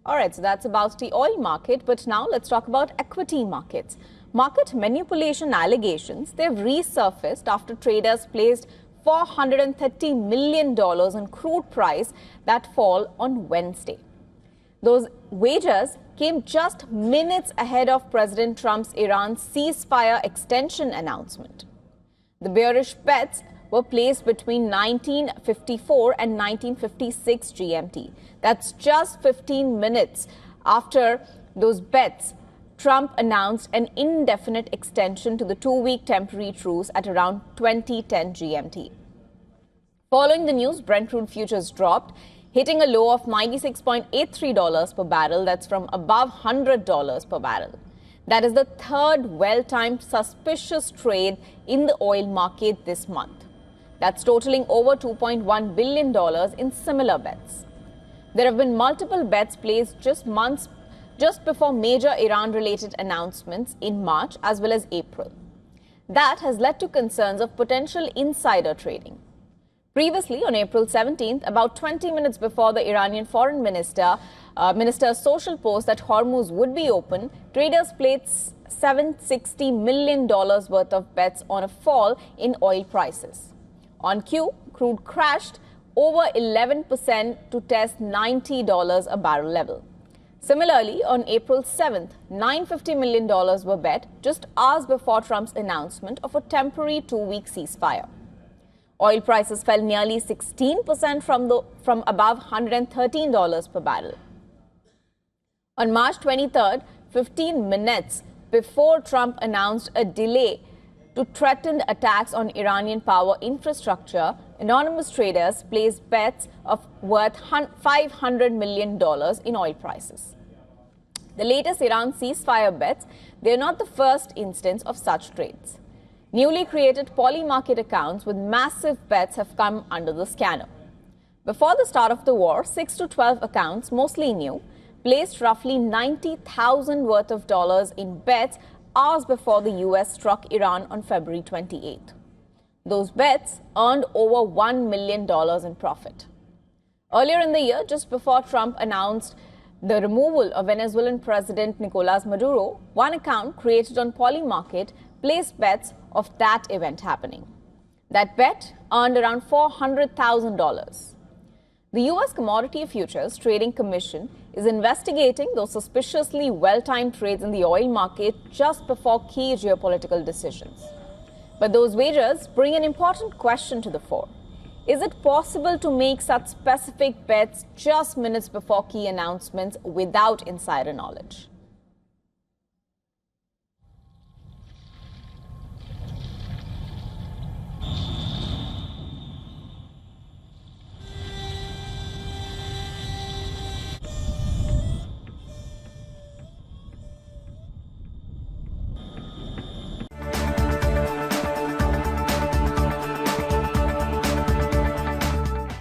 All right, so that's about the oil market, but now let's talk about equity markets. Market manipulation allegations, they've resurfaced after traders placed $430 million in crude price that fall on Wednesday. Those wagers came just minutes ahead of President Trump's Iran ceasefire extension announcement. The bearish bets were placed between 1954 and 1956 GMT. That's just 15 minutes after those bets. Trump announced an indefinite extension to the 2-week temporary truce at around 2010 GMT. Following the news, Brent crude futures dropped, hitting a low of $96.83 per barrel. That's from above $100 per barrel. That is the third well-timed suspicious trade in the oil market this month. That's totaling over $2.1 billion in similar bets. There have been multiple bets placed just before major Iran-related announcements in March as well as April. That has led to concerns of potential insider trading. Previously, on April 17th, about 20 minutes before the Iranian foreign minister's social post that Hormuz would be open, traders placed $760 million worth of bets on a fall in oil prices. On cue, crude crashed over 11% to test $90 a barrel level. Similarly, on April 7th, $950 million were bet just hours before Trump's announcement of a temporary 2-week ceasefire. Oil prices fell nearly 16% from above $113 per barrel. On March 23rd, 15 minutes before Trump announced a delay to threatened attacks on Iranian power infrastructure, anonymous traders placed bets of worth $500 million in oil prices. The latest Iran ceasefire bets, they're not the first instance of such trades. Newly created poly-market accounts with massive bets have come under the scanner. Before the start of the war, 6 to 12 accounts, mostly new, placed roughly 90,000 worth of dollars in bets hours before the U.S. struck Iran on February 28th. Those bets earned over $1 million in profit. Earlier in the year, just before Trump announced the removal of Venezuelan President Nicolas Maduro, one account created on Polymarket placed bets of that event happening. That bet earned around $400,000. The U.S. Commodity Futures Trading Commission is investigating those suspiciously well-timed trades in the oil market just before key geopolitical decisions. But those wagers bring an important question to the fore. Is it possible to make such specific bets just minutes before key announcements without insider knowledge?